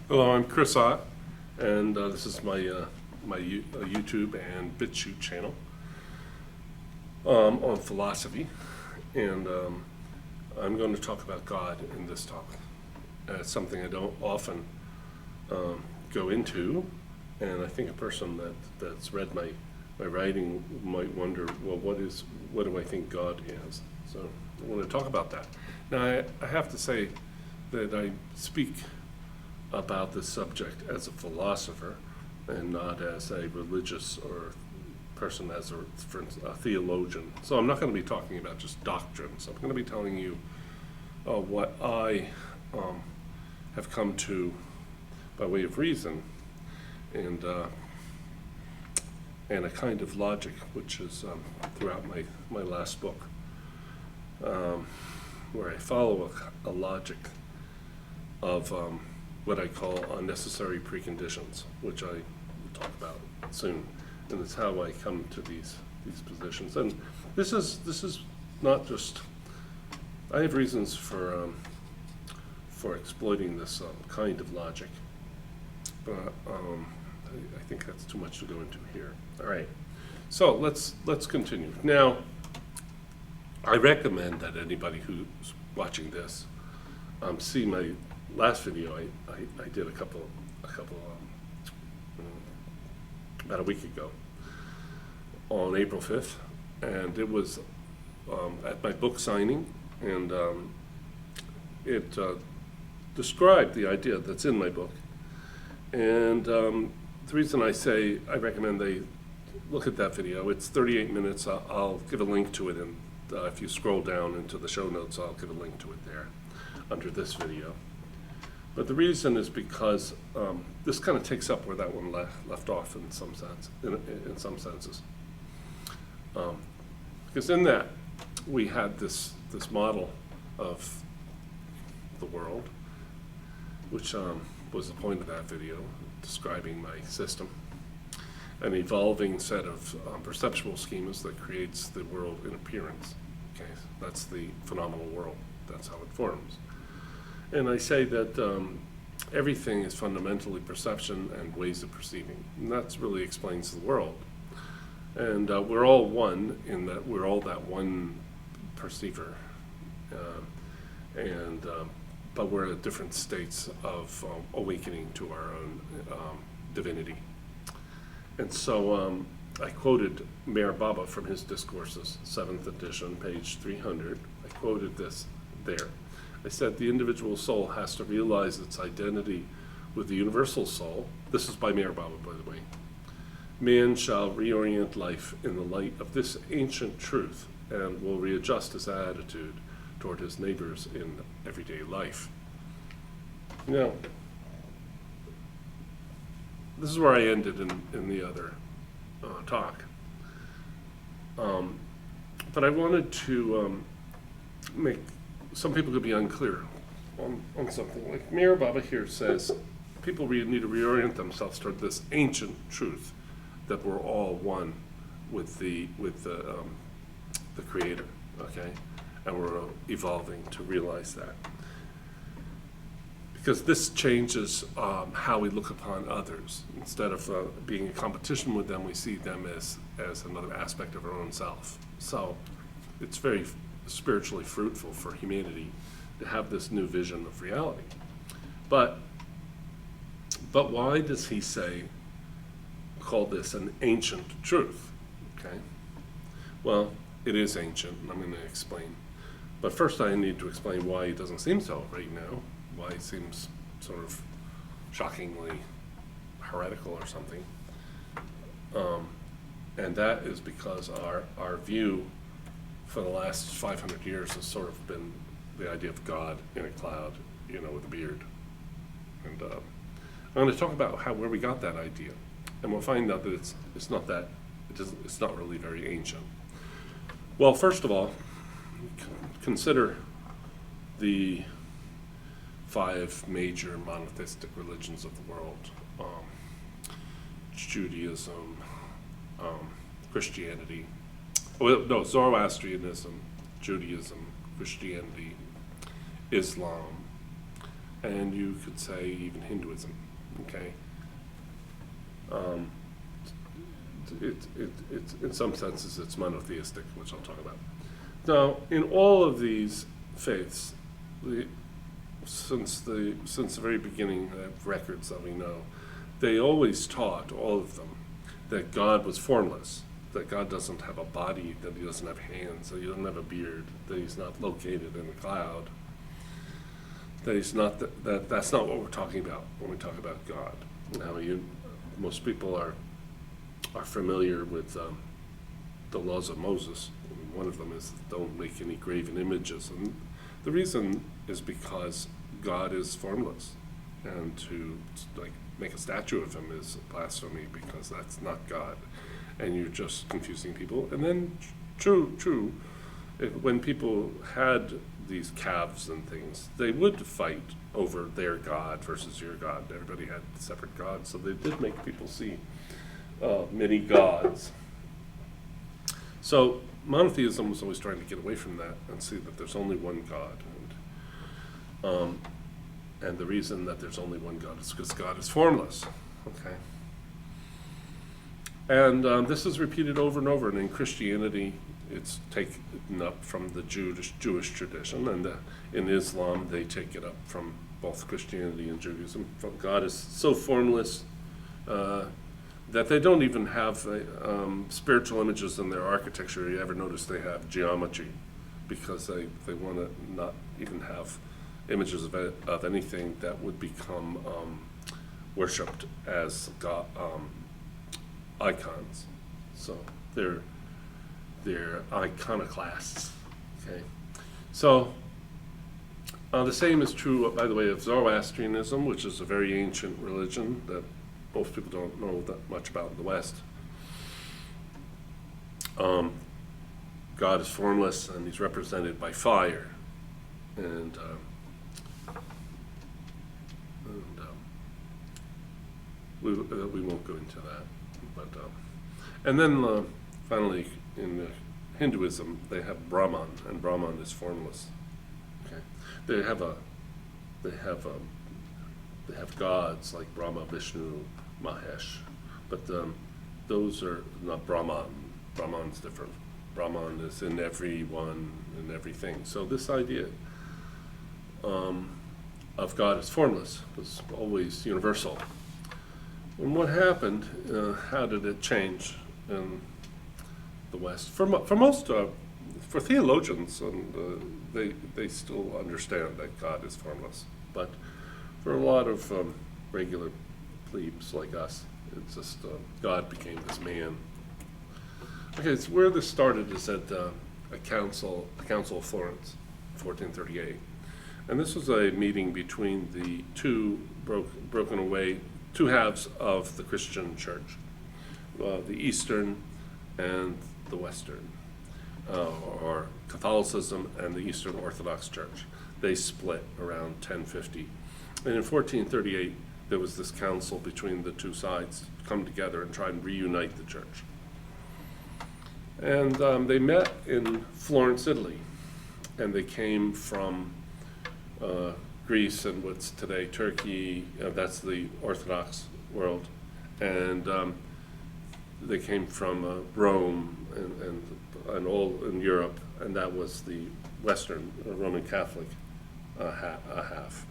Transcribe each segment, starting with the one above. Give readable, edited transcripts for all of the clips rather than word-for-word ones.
Hello, I'm Chris Ott, and this is my YouTube and BitChute channel on philosophy, and I'm going to talk about God in this talk. It's something I don't often go into, and I think a person that's read my writing might wonder, well, what do I think God is? So I want to talk about that. Now, I have to say that I speak about this subject as a philosopher and not as a religious or person, as a theologian. So I'm not going to be talking about just doctrines. I'm going to be telling you what I have come to by way of reason and a kind of logic, which is throughout my last book, where I follow a logic of what I call unnecessary preconditions, which I will talk about soon, and it's how I come to these positions. And this is not just. I have reasons for exploiting this kind of logic, but I think that's too much to go into here. All right, so let's continue. Now, I recommend that anybody who's watching this see my last video. I did a couple about a week ago on April 5th, and it was at my book signing, and it described the idea that's in my book. And the reason I say I recommend they look at that video, it's 38 minutes. I'll give a link to it, and if you scroll down into the show notes, I'll give a link to it there under this video. But the reason is because this kind of takes up where that one left off in some sense, in some senses. Because in that we had this model of the world, which was the point of that video, describing my system, an evolving set of perceptual schemas that creates the world in appearance. Okay, that's the phenomenal world. That's how it forms. And I say that everything is fundamentally perception and ways of perceiving. And that really explains the world. And we're all one in that we're all that one perceiver. But we're at different states of awakening to our own divinity. And so I quoted Meher Baba from his Discourses, 7th edition, page 300. I quoted this there. I said the individual soul has to realize its identity with the universal soul. This is by Meher Baba, by the way. Man shall reorient life in the light of this ancient truth and will readjust his attitude toward his neighbors in everyday life. Now, this is where I ended in the other talk. But I wanted to make. Some people could be unclear on something. Like Meher Baba here says, people need to reorient themselves toward this ancient truth that we're all one with the Creator, okay, and we're evolving to realize that. Because this changes how we look upon others. Instead of being in competition with them, we see them as another aspect of our own self. So it's very spiritually fruitful for humanity to have this new vision of reality. But why does he call this an ancient truth? Okay. Well, it is ancient, and I'm going to explain. But first I need to explain why it doesn't seem so right now, why it seems sort of shockingly heretical or something. And that is because our view for the last 500 years has sort of been the idea of God in a cloud, with a beard. And I'm going to talk about where we got that idea, and we'll find out that it's not really very ancient. Well, first of all, consider the 5 major monotheistic religions of the world: Judaism, Christianity. Zoroastrianism, Judaism, Christianity, Islam, and you could say even Hinduism, okay? It's in some senses it's monotheistic, which I'll talk about. Now, in all of these faiths, since the very beginning of records that we know, they always taught, all of them, that God was formless, that God doesn't have a body, that he doesn't have hands, that he doesn't have a beard, that he's not located in a cloud, that he's not that's not what we're talking about when we talk about God. Now, most people are familiar with the laws of Moses. One of them is don't make any graven images, and the reason is because God is formless, and to make a statue of him is blasphemy, because that's not God, and you're just confusing people. And then, true, when people had these calves and things, they would fight over their God versus your God. Everybody had separate gods, so they did make people see many gods. So monotheism was always trying to get away from that and see that there's only one God. And the reason that there's only one God is because God is formless. Okay. And this is repeated over and over. And in Christianity, it's taken up from the Jewish tradition. And in Islam, they take it up from both Christianity and Judaism. God is so formless that they don't even have spiritual images in their architecture. You ever notice they have geometry, because they want to not even have images of anything that would become worshipped as God, icons. So they're iconoclasts. Okay, so the same is true, by the way, of Zoroastrianism, which is a very ancient religion that most people don't know that much about in the West. God is formless, and he's represented by fire, and we won't go into that. But and then finally, in Hinduism, they have Brahman, and Brahman is formless. Okay, they have gods like Brahma, Vishnu, Mahesh, but those are not Brahman. Brahman's different. Brahman is in everyone and everything. So this idea of God as formless was always universal. And what happened? How did it change in the West? For most, for theologians, and they still understand that God is formless. But for a lot of regular plebes like us, it's just God became this man. Okay, so where this started is at the Council of Florence, 1438, and this was a meeting between the two broken away two halves of the Christian church, the Eastern and the Western, or Catholicism and the Eastern Orthodox Church. They split around 1050. And in 1438, there was this council between the two sides to come together and try and reunite the church. And they met in Florence, Italy, and they came from Greece and what's today Turkey, that's the Orthodox world, and they came from Rome and all in Europe, and that was the Western Roman Catholic half.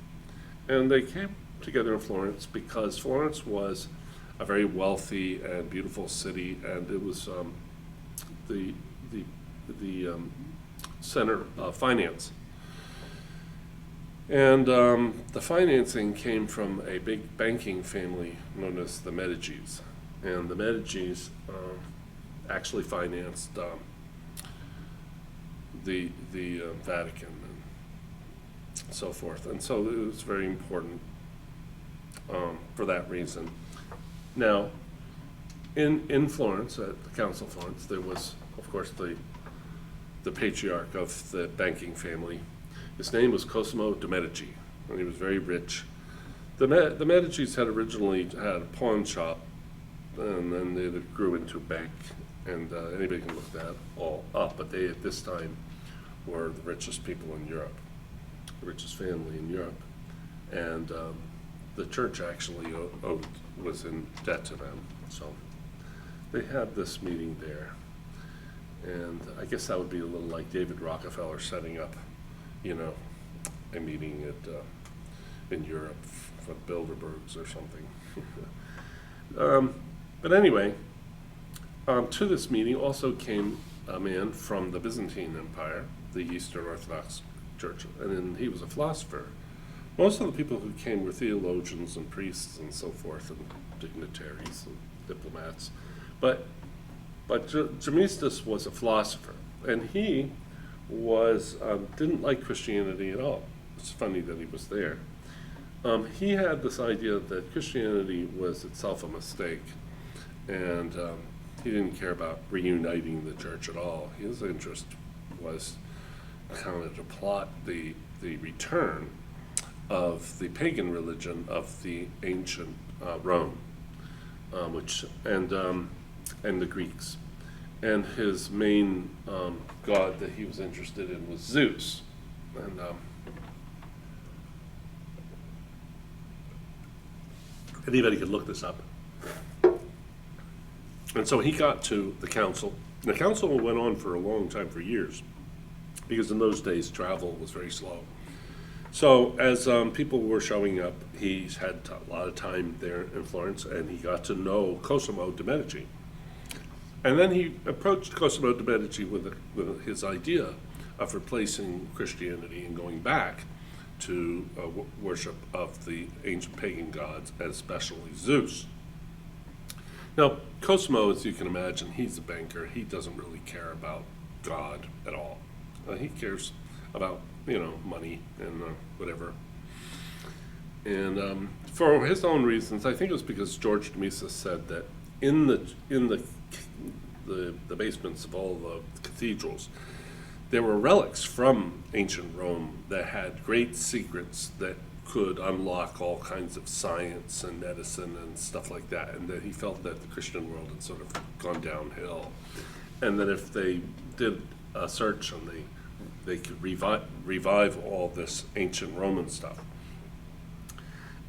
And they came together in Florence because Florence was a very wealthy and beautiful city, and it was the center of finance. And the financing came from a big banking family known as the Medicis. And the Medicis actually financed the Vatican and so forth. And so it was very important for that reason. Now, in Florence, at the Council of Florence, there was, of course, the patriarch of the banking family. His name was Cosimo de' Medici, and he was very rich. The Medicis had originally had a pawn shop, and then it grew into a bank, and anybody can look that all up, but they at this time were the richest people in Europe, the richest family in Europe. and the church actually was in debt to them. So they had this meeting there, and I guess that would be a little like David Rockefeller setting up, a meeting in Europe for Bilderbergs or something. But anyway, to this meeting also came a man from the Byzantine Empire, the Eastern Orthodox Church, and he was a philosopher. Most of the people who came were theologians and priests and so forth, and dignitaries and diplomats. But Gemistus was a philosopher, and he didn't like Christianity at all. It's funny that he was there. He had this idea that Christianity was itself a mistake, and he didn't care about reuniting the church at all. His interest was kind of to plot the return of the pagan religion of the ancient Rome, and the Greeks. And his main god that he was interested in was Zeus. And anybody could look this up. And so he got to the council. The council went on for a long time, for years, because in those days travel was very slow. So as people were showing up, he had a lot of time there in Florence, and he got to know Cosimo de' Medici. And then he approached Cosimo de' Medici with his idea of replacing Christianity and going back to worship of the ancient pagan gods, especially Zeus. Now, Cosimo, as you can imagine, he's a banker. He doesn't really care about God at all. He cares about, money and whatever. And for his own reasons, I think it was because George Demesis said that in the basements of all the cathedrals, there were relics from ancient Rome that had great secrets that could unlock all kinds of science and medicine and stuff like that, and that he felt that the Christian world had sort of gone downhill, and that if they did a search and they could revive all this ancient Roman stuff.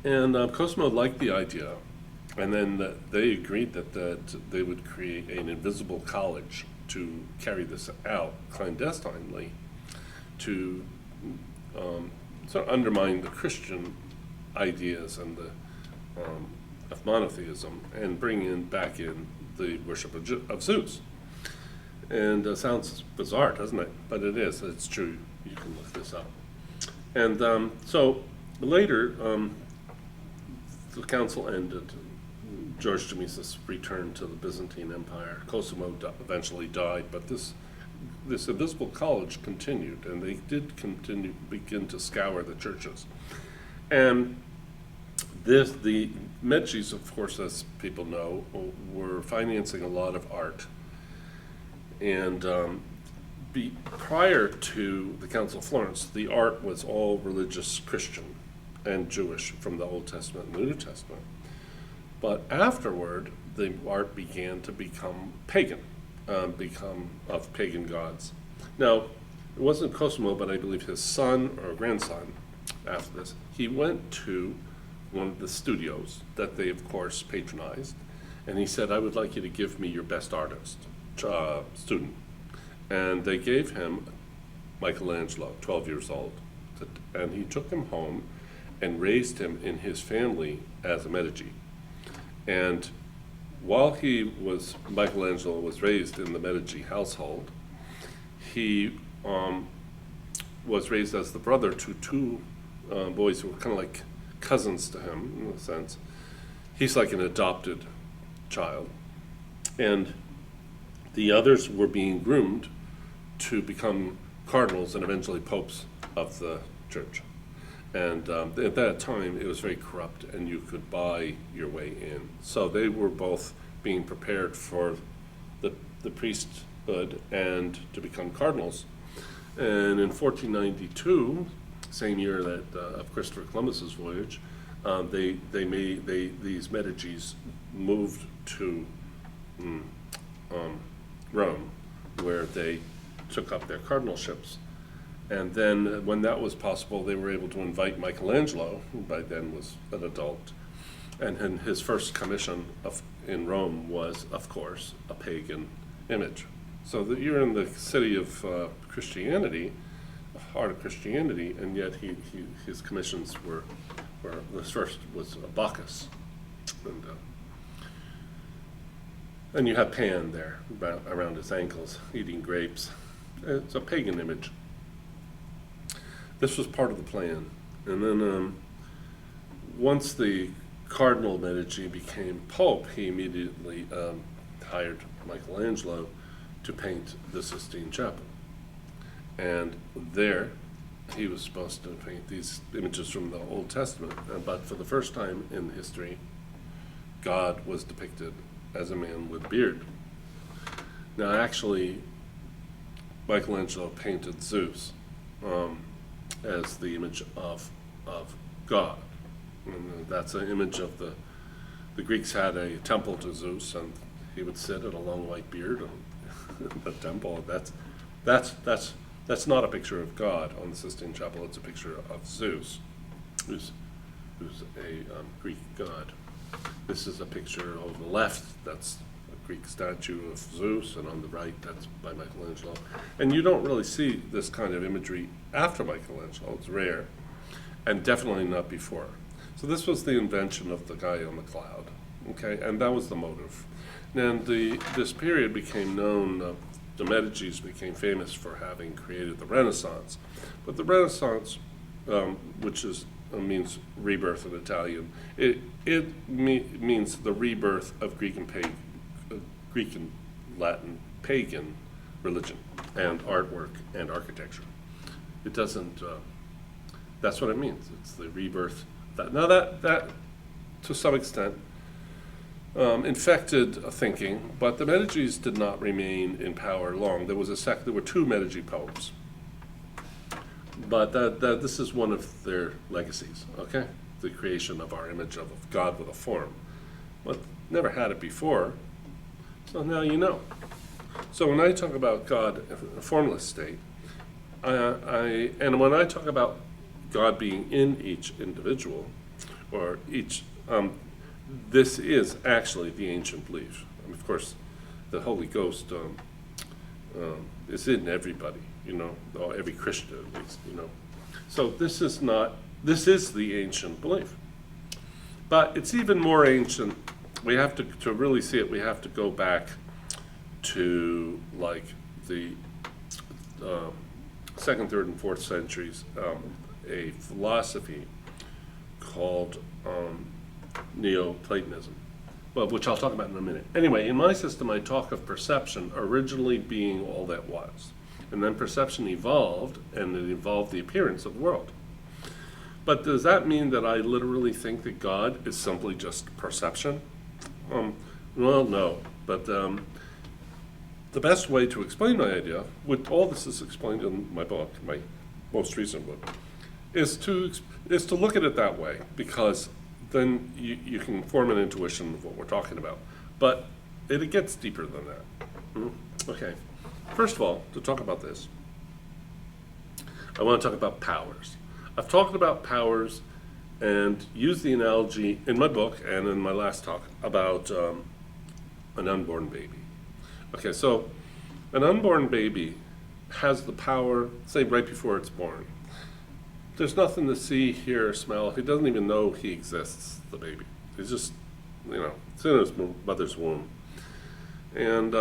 And Cosimo liked the idea, and then they agreed that they would create an invisible college to carry this out clandestinely to sort of undermine the Christian ideas and of monotheism, and bring back in the worship of Zeus. And sounds bizarre, doesn't it? But it is. It's true. You can look this up. And so later, the council ended. George Demesis returned to the Byzantine Empire. Cosimo eventually died, but this invisible college continued, and they did begin to scour the churches. And the Medicis, of course, as people know, were financing a lot of art. And prior to the Council of Florence, the art was all religious Christian and Jewish from the Old Testament and the New Testament. But afterward, the art began to become pagan, become of pagan gods. Now, it wasn't Cosimo, but I believe his son or grandson, after this, he went to one of the studios that they, of course, patronized, and he said, "I would like you to give me your best artist, student." And they gave him Michelangelo, 12 years old, and he took him home and raised him in his family as a Medici. And while Michelangelo was raised in the Medici household, he was raised as the brother to two boys who were kind of like cousins to him, in a sense. He's like an adopted child. And the others were being groomed to become cardinals and eventually popes of the church. And at that time, it was very corrupt, and you could buy your way in. So they were both being prepared for the priesthood and to become cardinals. And in 1492, same year that of Christopher Columbus's voyage, these Medicis moved to Rome, where they took up their cardinalships. And then when that was possible, they were able to invite Michelangelo, who by then was an adult. And his first commission in Rome was, of course, a pagan image. So that you're in the city of Christianity, the heart of Christianity, and yet his commissions were the first was a Bacchus. And you have Pan there around his ankles, eating grapes. It's a pagan image. This was part of the plan. And then once the Cardinal Medici became Pope, he immediately hired Michelangelo to paint the Sistine Chapel. And there he was supposed to paint these images from the Old Testament, but for the first time in history, God was depicted as a man with beard. Now actually, Michelangelo painted Zeus as the image of God. And that's an image of the Greeks had a temple to Zeus, and he would sit at a long white beard in the temple. That's not a picture of God on the Sistine Chapel. It's a picture of Zeus, who's a Greek god. This is a picture on the left. That's a Greek statue of Zeus, and on the right, that's by Michelangelo. And you don't really see this kind of imagery after Michelangelo. It's rare, and definitely not before. So this was the invention of the guy on the cloud, okay? And that was the motive. And this period became known, the Medicis became famous for having created the Renaissance. But the Renaissance, which means rebirth in Italian, it means the rebirth of Greek and Latin pagan religion and artwork and architecture. It doesn't, that's what it means. It's the rebirth. Now that to some extent infected thinking, but the Medicis did not remain in power long. There were two Medici popes, but this is one of their legacies. Okay, the creation of our image of God with a form. But never had it before, so now you know. So when I talk about God, a formless state, and when I talk about God being in each individual, or each, this is actually the ancient belief. Of course, the Holy Ghost is in everybody, or every Christian at least, So this is the ancient belief. But it's even more ancient. We have to really see it, we have to go back to like the 2nd, 3rd, and 4th centuries, a philosophy called Neoplatonism, which I'll talk about in a minute. Anyway, in my system, I talk of perception originally being all that was. And then perception evolved, and it evolved the appearance of the world. But does that mean that I literally think that God is simply just perception? Well, no. But the best way to explain my idea, all this is explained in my book, my most recent book, is to look at it that way, because then you can form an intuition of what we're talking about. But it gets deeper than that. Okay. First of all, to talk about this, I want to talk about powers. I've talked about powers and used the analogy in my book and in my last talk about an unborn baby. Okay, so an unborn baby has the power, say right before it's born. There's nothing to see, hear, or smell. He doesn't even know he exists, the baby. He's just, it's in his mother's womb. And,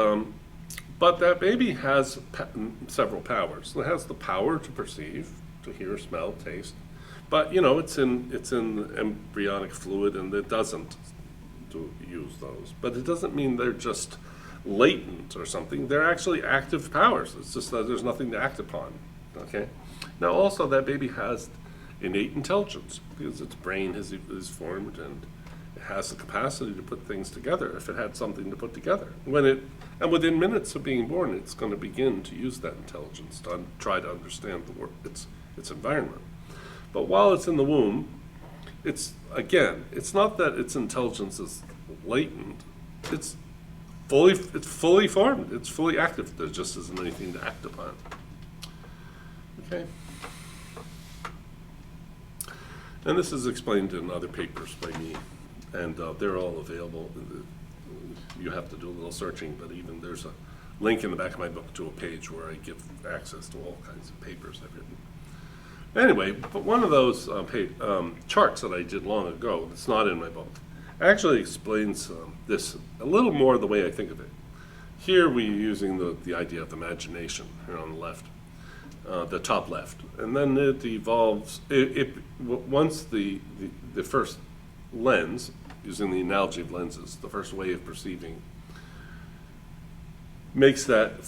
but that baby has several powers. It has the power to perceive, to hear, smell, taste. But, it's in embryonic fluid, and it doesn't use those. But it doesn't mean they're just latent or something. They're actually active powers. It's just that there's nothing to act upon, okay? Now also that baby has innate intelligence because its brain is formed and it has the capacity to put things together if it had something to put together. And within minutes of being born, it's going to begin to use that intelligence to try to understand its environment. But while it's in the womb, it's not that its intelligence is latent. It's fully formed. It's fully active. There just isn't anything to act upon. Okay. And this is explained in other papers by me, and they're all available. You have to do a little searching, but even there's a link in the back of my book to a page where I give access to all kinds of papers I've written. Anyway, but one of those charts that I did long ago, that's not in my book, actually explains this a little more the way I think of it. Here we're using the idea of imagination here on the left, the top left. And then it evolves, once the first lens, using the analogy of lenses, the first way of perceiving, makes that,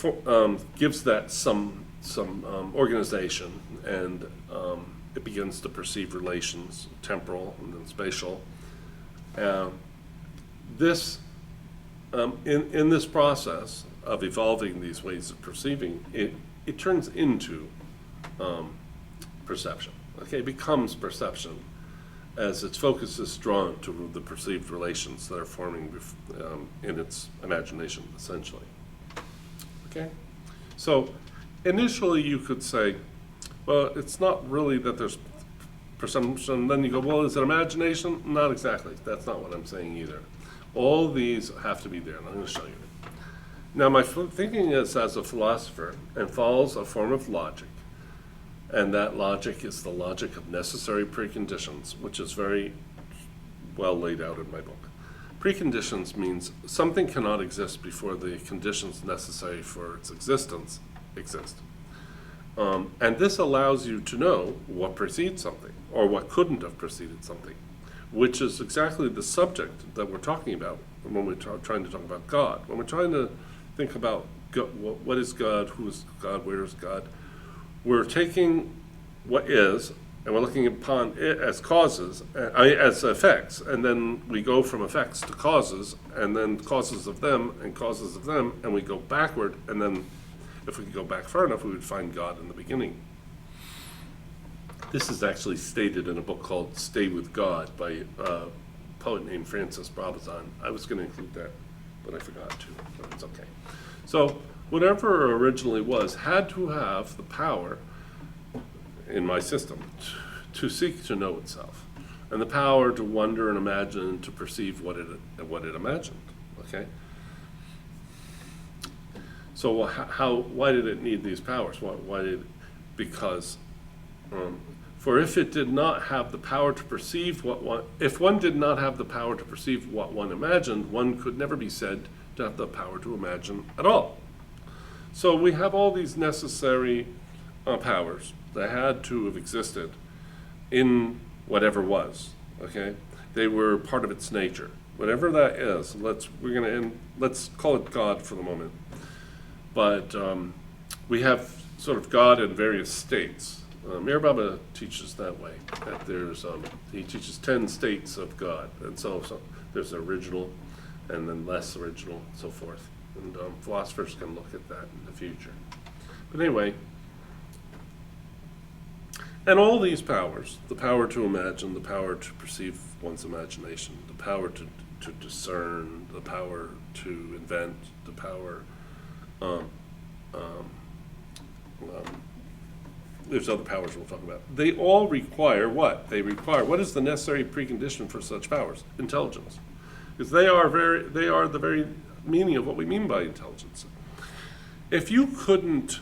gives that some organization, and it begins to perceive relations, temporal and then spatial. In this process of evolving these ways of perceiving, it turns into perception. Okay, it becomes perception as its focus is drawn to the perceived relations that are forming in its imagination, essentially. Okay, so initially you could say, well, it's not really that there's perception. Then you go, well, is it imagination? Not exactly. That's not what I'm saying either. All these have to be there, and I'm going to show you. Now, my thinking is as a philosopher and follows a form of logic, and that logic is the logic of necessary preconditions, which is very well laid out in my book. Preconditions means something cannot exist before the conditions necessary for its existence exist. And this allows you to know what precedes something, or what couldn't have preceded something, which is exactly the subject that we're talking about when we're trying to talk about God. When we're trying to think about God, what is God, who is God, where is God, we're taking what is, and we're looking upon it as causes, as effects, and then we go from effects to causes, and then causes of them, and we go backward, and then if we could go back far enough, we would find God in the beginning. This is actually stated in a book called Stay with God by a poet named Francis Brabazon. I was going to include that, but I forgot to, but it's okay. So whatever originally was had to have the power in my system to seek to know itself, and the power to wonder and imagine and to perceive what it imagined, okay? So why did it need these powers? Because for if it did not have the power to perceive if one did not have the power to perceive what one imagined, one could never be said to have the power to imagine at all. So we have all these necessary powers that had to have existed in whatever was, okay? They were part of its nature. Whatever that is, let's call it God for the moment. But we have sort of God in various states. Meher Baba teaches that way, that he teaches 10 states of God. And so there's original, and then less original, and so forth. And philosophers can look at that in the future. But anyway, and all these powers, the power to imagine, the power to perceive one's imagination, the power to discern, the power to invent, the power there's other powers we'll talk about. They all require what? They require, what is the necessary precondition for such powers? Intelligence. Because they are the very meaning of what we mean by intelligence. If you couldn't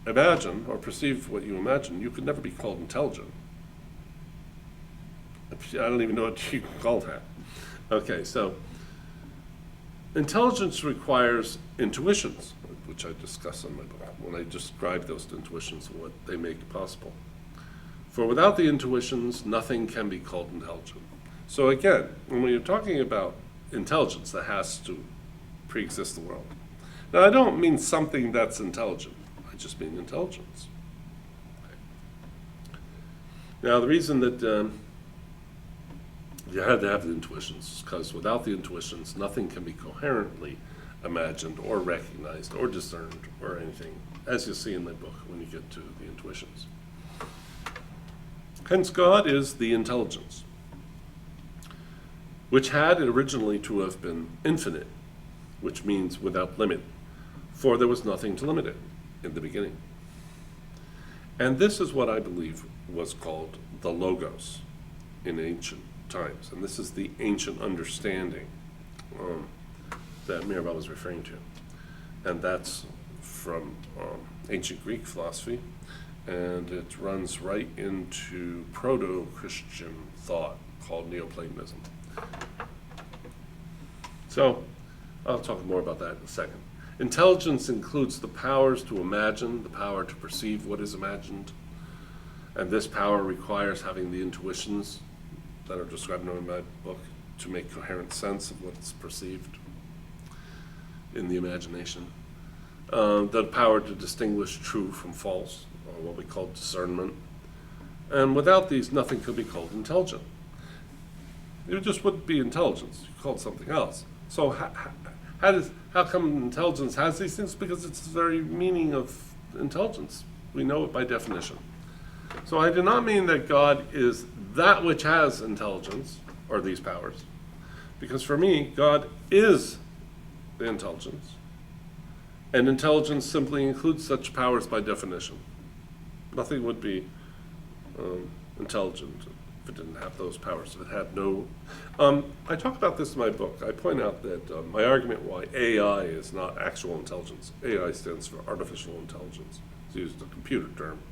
imagine or perceive what you imagine, you could never be called intelligent. I don't even know what you call that. Okay, so intelligence requires intuitions, which I discuss in my book when I describe those intuitions and what they make possible. For without the intuitions, nothing can be called intelligent. So again, when you're talking about intelligence that has to pre-exist the world. Now, I don't mean something that's intelligent. I just mean intelligence. Okay. Now, the reason that you had to have the intuitions is because without the intuitions, nothing can be coherently imagined or recognized or discerned or anything, as you'll see in my book when you get to the intuitions. Hence, God is the intelligence, which had originally to have been infinite, which means without limit, for there was nothing to limit it in the beginning. And this is what I believe was called the Logos. in ancient times. And this is the ancient understanding that Mirabel was referring to. And that's from ancient Greek philosophy, and it runs right into proto-Christian thought called Neoplatonism. So I'll talk more about that in a second. Intelligence includes the powers to imagine, the power to perceive what is imagined, and this power requires having the intuitions that are described in my book to make coherent sense of what's perceived in the imagination. The power to distinguish true from false, or what we call discernment. And without these, nothing could be called intelligent. It just wouldn't be intelligence. You call it something else. So how come intelligence has these things? Because it's the very meaning of intelligence. We know it by definition. So I do not mean that God is that which has intelligence, or these powers. Because for me, God is the intelligence. And intelligence simply includes such powers by definition. Nothing would be intelligent if it didn't have those powers, if it had no... I talk about this in my book. I point out that my argument why AI is not actual intelligence. AI stands for artificial intelligence. It's used a computer term.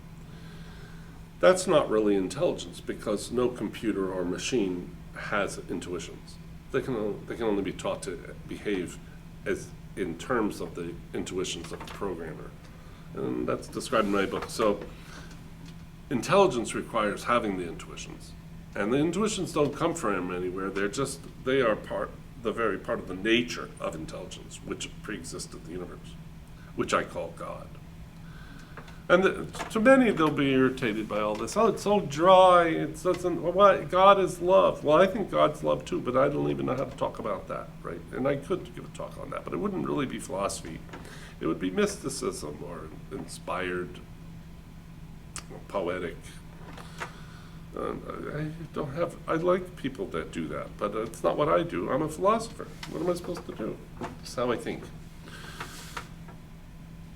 That's not really intelligence, because no computer or machine has intuitions. They can only be taught to behave as in terms of the intuitions of the programmer. And that's described in my book. So intelligence requires having the intuitions. And the intuitions don't come from anywhere. They are the very part of the nature of intelligence, which pre-existed the universe, which I call God. And to many, they'll be irritated by all this. Oh, it's so dry. It doesn't. Well, God is love. Well, I think God's love too, but I don't even know how to talk about that, right? And I could give a talk on that, but it wouldn't really be philosophy. It would be mysticism or inspired, poetic. I like people that do that, but it's not what I do. I'm a philosopher. What am I supposed to do? That's how I think.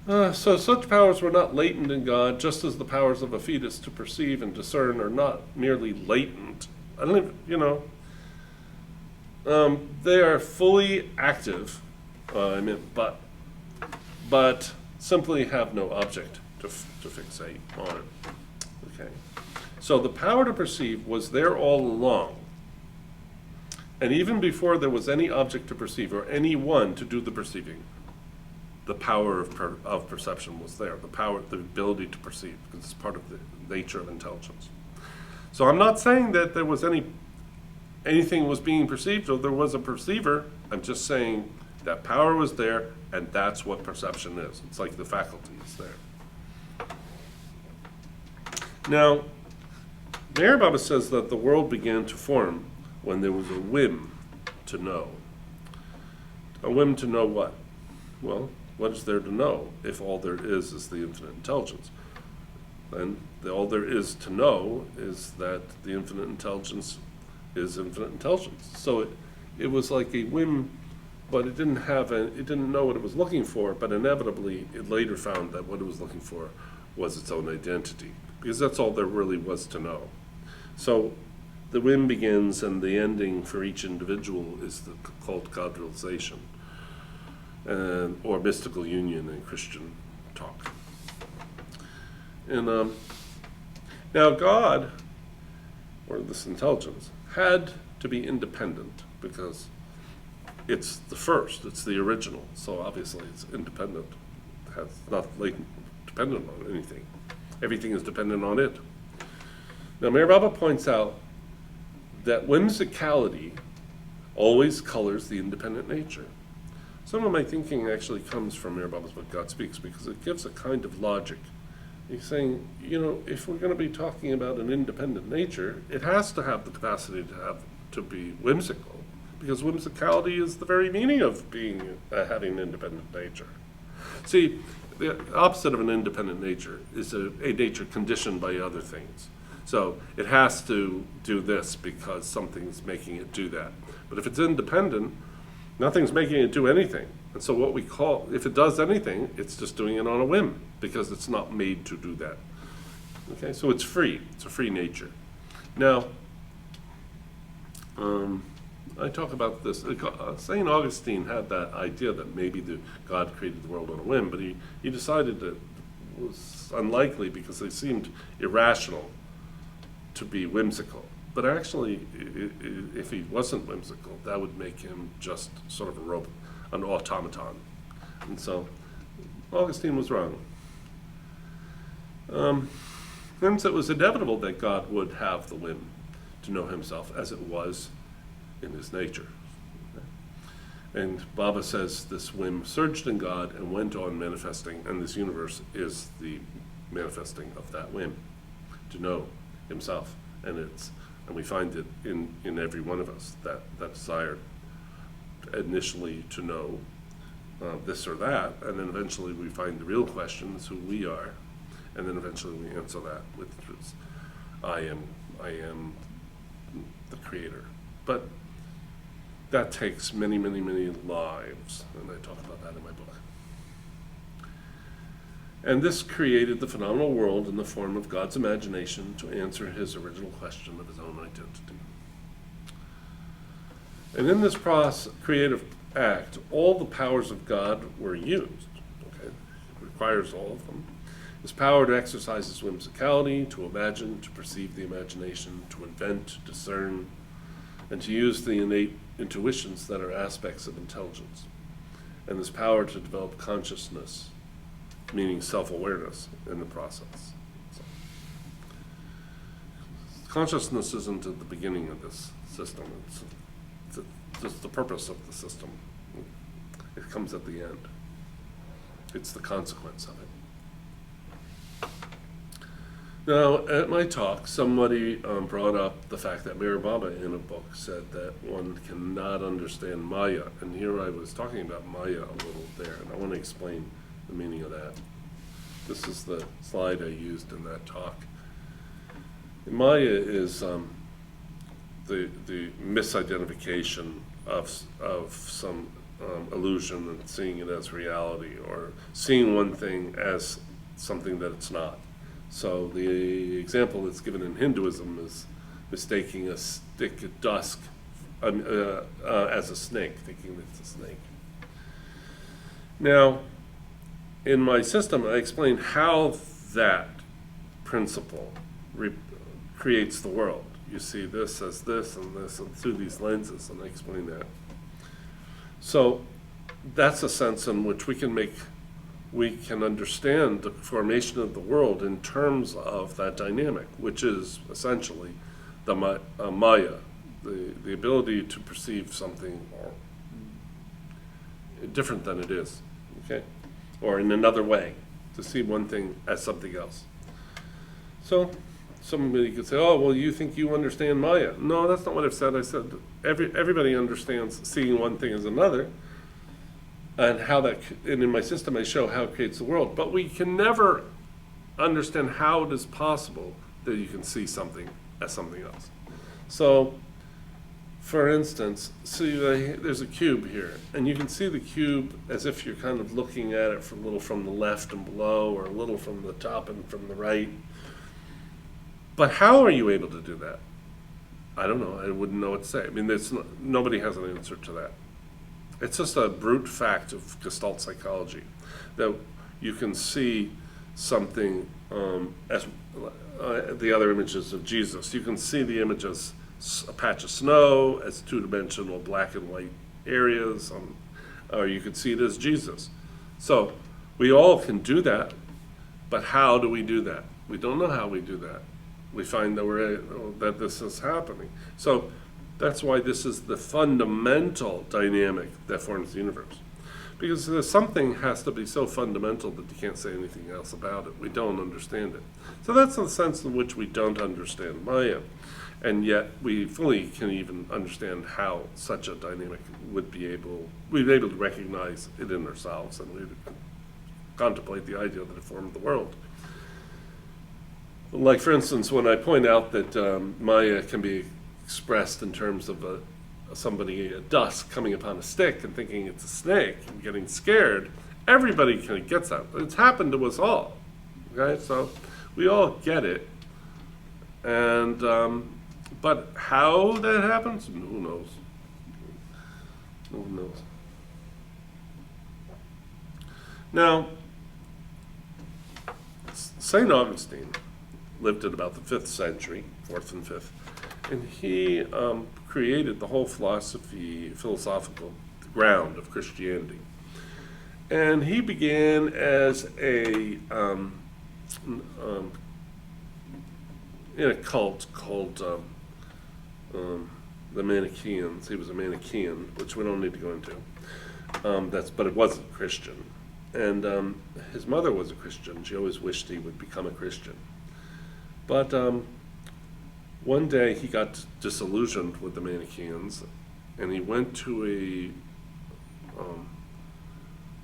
So such powers were not latent in God, just as the powers of a fetus to perceive and discern are not merely latent. They are fully active, but simply have no object to fixate on it. Okay. So the power to perceive was there all along. And even before there was any object to perceive or any one to do the perceiving, the power of perception was there, the ability to perceive, because it's part of the nature of intelligence. So I'm not saying that there was anything was being perceived or there was a perceiver. I'm just saying that power was there, and that's what perception is. It's like the faculty is there. Now, Meher Baba says that the world began to form when there was a whim to know. A whim to know what? Well, what is there to know if all there is the infinite intelligence? Then all there is to know is that the infinite intelligence is infinite intelligence. So it was like a whim, but it didn't know what it was looking for, but inevitably it later found that what it was looking for was its own identity, because that's all there really was to know. So the whim begins, and the ending for each individual is called God-realization. Or mystical union in Christian talk. And now God, or this intelligence, had to be independent because it's the first, it's the original, so obviously it's independent. It's not dependent on anything. Everything is dependent on it. Now Meher Baba points out that whimsicality always colors the independent nature. Some of my thinking actually comes from Meher Baba's book, God Speaks, because it gives a kind of logic. He's saying, if we're going to be talking about an independent nature, it has to have the capacity to be whimsical, because whimsicality is the very meaning of having an independent nature. See, the opposite of an independent nature is a nature conditioned by other things. So it has to do this because something's making it do that. But if it's independent, nothing's making it do anything. And so what we call, if it does anything, it's just doing it on a whim because it's not made to do that. Okay, so it's free. It's a free nature. Now, I talk about this. St. Augustine had that idea that maybe God created the world on a whim, but he decided that it was unlikely because they seemed irrational to be whimsical. But actually, if he wasn't whimsical, that would make him just sort of an automaton. And so Augustine was wrong. Hence, it was inevitable that God would have the whim to know himself as it was in his nature. And Baba says this whim surged in God and went on manifesting, and this universe is the manifesting of that whim to know himself. And we find it in every one of us, that desire initially to know this or that, and then eventually we find the real question is who we are, and then eventually we answer that with the truth. I am the creator. But that takes many, many, many lives, and I talk about that in my book. And this created the phenomenal world in the form of God's imagination to answer his original question of his own identity. And in this creative act, all the powers of God were used. Okay? It requires all of them. His power to exercise his whimsicality, to imagine, to perceive the imagination, to invent, to discern, and to use the innate intuitions that are aspects of intelligence. And this power to develop consciousness, meaning self-awareness in the process. So, consciousness isn't at the beginning of this system. It's just the purpose of the system. It comes at the end. It's the consequence of it. Now, at my talk, somebody brought up the fact that Meher Baba in a book said that one cannot understand Maya. And here I was talking about Maya a little there, and I want to explain the meaning of that. This is the slide I used in that talk. Maya is the misidentification of some illusion and seeing it as reality, or seeing one thing as something that it's not. So the example that's given in Hinduism is mistaking a stick at dusk as a snake, thinking that it's a snake. Now, in my system, I explain how that principle creates the world. You see this as this and through these lenses, and I explain that. So that's a sense in which we can understand the formation of the world in terms of that dynamic, which is essentially the Maya, the ability to perceive something different than it is, okay? Or in another way, to see one thing as something else. So somebody could say, oh, well, you think you understand Maya. No, that's not what I've said. I said everybody understands seeing one thing as another, and and in my system I show how it creates the world. But we can never understand how it is possible that you can see something as something else. So, for instance, see there's a cube here, and you can see the cube as if you're kind of looking at it a little from the left and below, or a little from the top and from the right. But how are you able to do that? I don't know. I wouldn't know what to say. I mean, nobody has an answer to that. It's just a brute fact of Gestalt psychology that you can see something as the other images of Jesus. You can see the image as a patch of snow, as two-dimensional black and white areas, or you could see it as Jesus. So we all can do that, but how do we do that? We don't know how we do that. We find that this is happening. So that's why this is the fundamental dynamic that forms the universe. Because something has to be so fundamental that you can't say anything else about it. We don't understand it. So that's the sense in which we don't understand Maya. And yet we fully can even understand how such a dynamic we'd be able to recognize it in ourselves, and we'd contemplate the idea that it formed the world. Like, for instance, when I point out that Maya can be expressed in terms of somebody at dusk coming upon a stick and thinking it's a snake and getting scared, everybody kind of gets that. It's happened to us all, okay? So we all get it, and But how that happens, who knows? Who knows? Now, St. Augustine lived in about the 5th century, 4th and 5th, and he created the whole philosophical ground of Christianity. And he began as in a cult called the Manichaeans. He was a Manichaean, which we don't need to go into. But it wasn't Christian. And his mother was a Christian. She always wished he would become a Christian. But one day he got disillusioned with the Manichaeans, and he went to a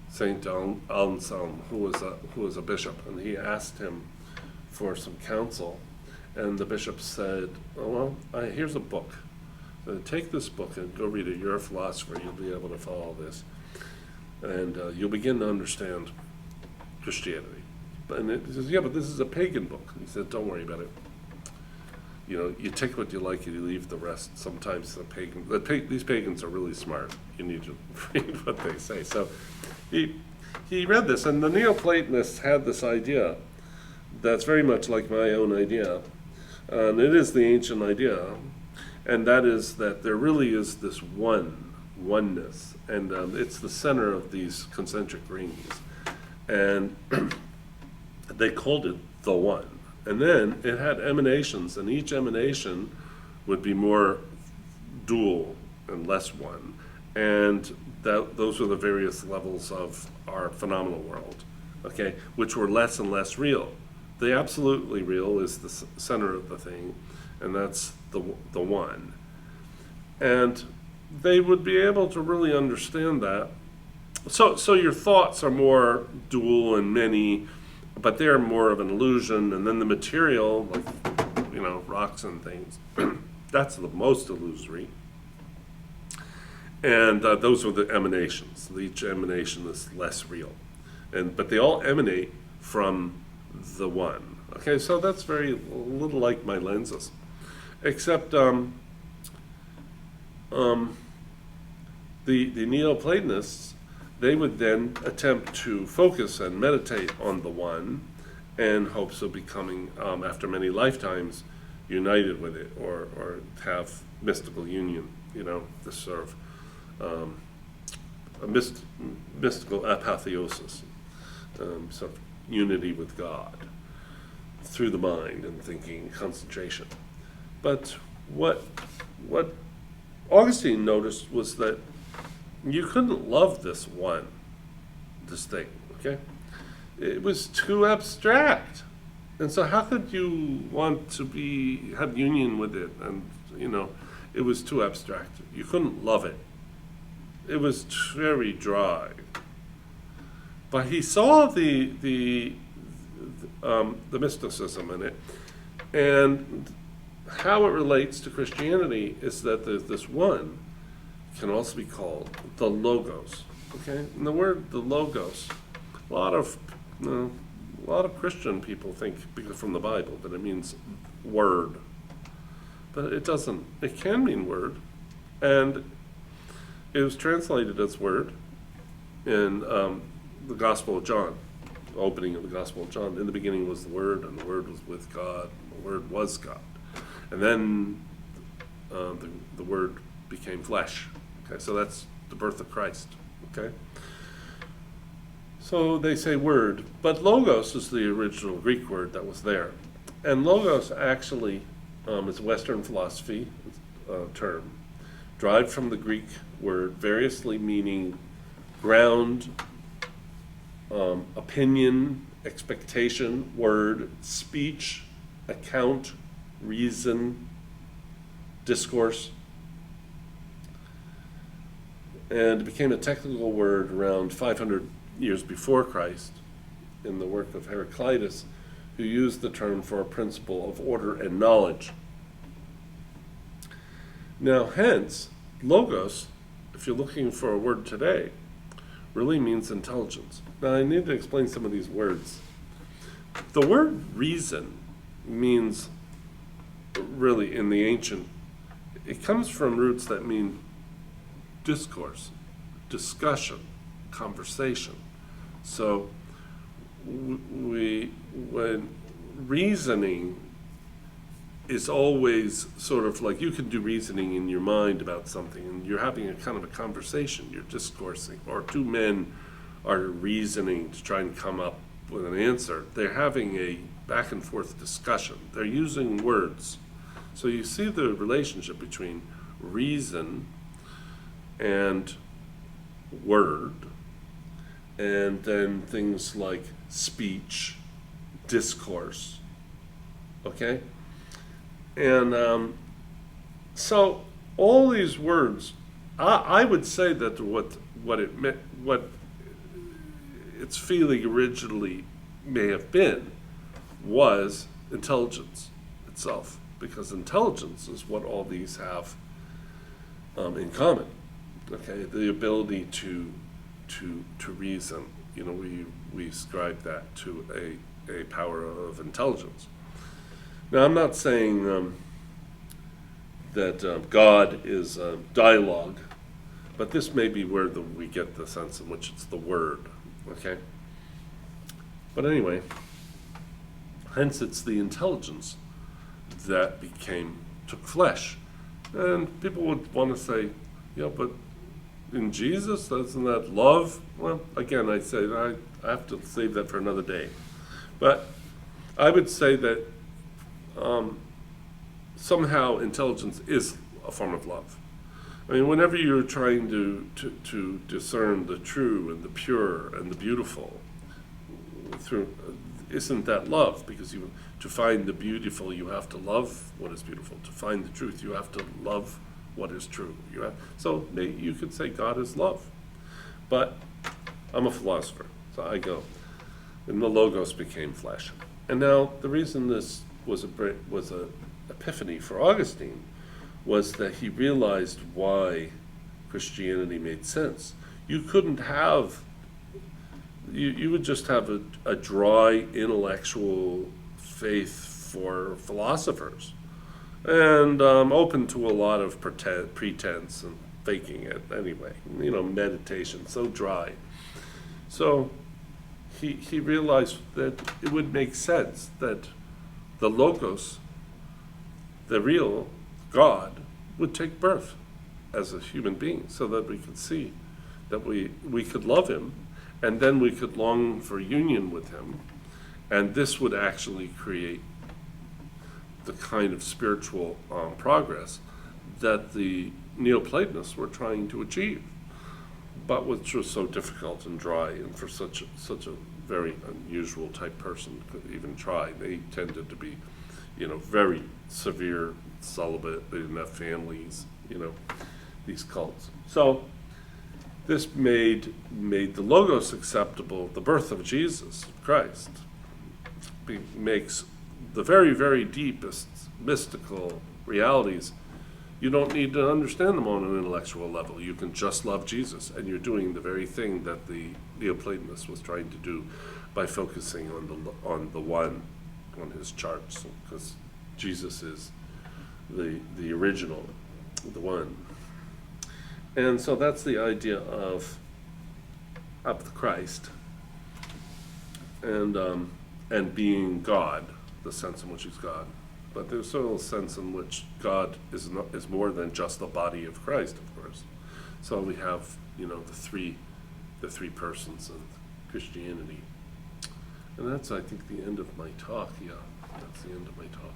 Saint Anselm, who was a bishop, and he asked him for some counsel. And the bishop said, "Oh, well, here's a book. Take this book and go read it. You're a philosopher. You'll be able to follow this. And you'll begin to understand Christianity." And he says, "Yeah, but this is a pagan book." He said, "Don't worry about it. You take what you like and you leave the rest." Sometimes these pagans are really smart. You need to read what they say. So he read this, and the Neoplatonists had this idea that's very much like my own idea. And it is the ancient idea, and that is that there really is this oneness, and it's the center of these concentric rings, and they called it the one. And then it had emanations, and each emanation would be more dual and less one, and those were the various levels of our phenomenal world, okay, which were less and less real. The absolutely real is the center of the thing, and that's the one. And they would be able to really understand that. So your thoughts are more dual and many, but they're more of an illusion. And then the material, like rocks and things, that's the most illusory. And those are the emanations. Each emanation is less real, but they all emanate from the one. Okay, so that's a little like my lenses, except the Neoplatonists, they would then attempt to focus and meditate on the one in hopes of becoming, after many lifetimes, united with it, or have mystical union, this sort of a mystical apotheosis, sort of unity with God through the mind and thinking, concentration. But what Augustine noticed was that you couldn't love this thing, okay? It was too abstract. And so how could you want to have union with it? And, it was too abstract. You couldn't love it. It was very dry. But he saw the mysticism in it, and how it relates to Christianity is that this one can also be called the Logos. Okay, and the word the Logos, a lot of Christian people think, because from the Bible, that it means word, but it doesn't. It can mean word, and it was translated as word in the Gospel of John, the opening of the Gospel of John. In the beginning was the Word, and the Word was with God, and the Word was God. And then the Word became flesh. Okay, so that's the birth of Christ. Okay, so they say word, but logos is the original Greek word that was there, and logos actually is a Western philosophy term, derived from the Greek word, variously meaning ground, opinion, expectation, word, speech, account, reason, discourse. And it became a technical word around 500 years before Christ in the work of Heraclitus, who used the term for a principle of order and knowledge. Now, hence, logos, if you're looking for a word today, really means intelligence. Now, I need to explain some of these words. The word reason means really in the ancient, it comes from roots that mean discourse, discussion, conversation. So when reasoning is always sort of like, you can do reasoning in your mind about something, and you're having a kind of a conversation, you're discoursing, or two men are reasoning to try and come up with an answer. They're having a back and forth discussion. They're using words. So you see the relationship between reason and word, and then things like speech, discourse, okay? And so all these words, I would say that what it meant, what its feeling originally may have been, was intelligence itself, because intelligence is what all these have in common. Okay, the ability to reason. You know, we ascribe that to a power of intelligence. Now, I'm not saying that God is dialogue, but this may be where we get the sense in which it's the word, okay? But anyway, hence it's the intelligence that took flesh. And people would want to say, yeah, but in Jesus, isn't that love? Well, again, I say I have to save that for another day. But I would say that somehow intelligence is a form of love. I mean, whenever you're trying to discern the true and the pure and the beautiful, isn't that love? Because to find the beautiful, you have to love what is beautiful. To find the truth, you have to love what is true. So you could say God is love. But I'm a philosopher, so I go, and the Logos became flesh. And now the reason this was a epiphany for Augustine was that he realized why Christianity made sense. You couldn't have, you would just have a dry intellectual faith for philosophers, and open to a lot of pretense and faking it anyway. You know, meditation, so dry. So he realized that it would make sense that the Logos, the real God, would take birth as a human being, so that we could see that we could love him, and then we could long for union with him, and this would actually create the kind of spiritual progress that the Neoplatonists were trying to achieve, but which was so difficult and dry, and for such a very unusual type person could even try. They tended to be, very severe, celibate. They didn't have families, these cults. So this made the Logos acceptable. The birth of Jesus Christ makes the very, very deepest mystical realities. You don't need to understand them on an intellectual level. You can just love Jesus, and you're doing the very thing that the Neoplatonist was trying to do by focusing on the one on his charts, because Jesus is the original, the one. And so that's the idea of the Christ, and being God, the sense in which he's God. But there's still a sense in which God is more than just the body of Christ, of course. So we have, the three persons of Christianity. And that's, I think, the end of my talk. Yeah, that's the end of my talk.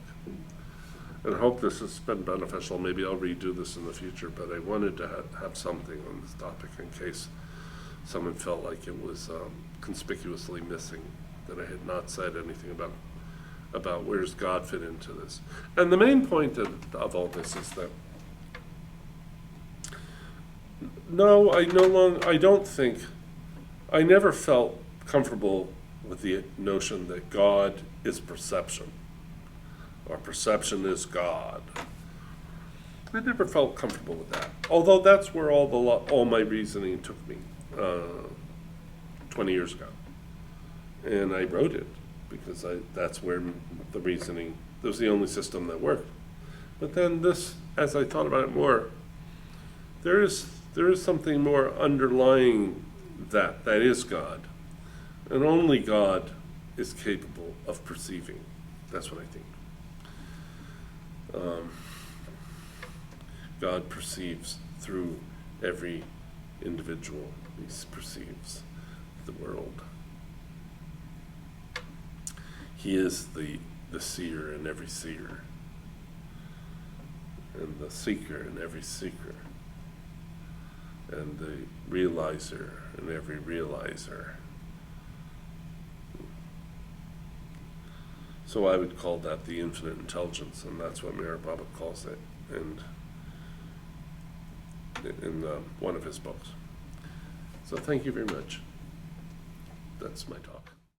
And I hope this has been beneficial. Maybe I'll redo this in the future, but I wanted to have something on this topic in case someone felt like it was conspicuously missing, that I had not said anything about where does God fit into this. And the main point of all this is that I never felt comfortable with the notion that God is perception, or perception is God. I never felt comfortable with that, although that's where all my reasoning took me 20 years ago. And I wrote it because that's where the reasoning, that was the only system that worked. But then this, as I thought about it more, there is something more underlying that is God. And only God is capable of perceiving. That's what I think. God perceives through every individual. He perceives the world. He is the seer in every seer, and the seeker in every seeker, and the realizer in every realizer. So I would call that the infinite intelligence, and that's what Meher Baba calls it in one of his books. So thank you very much. That's my talk.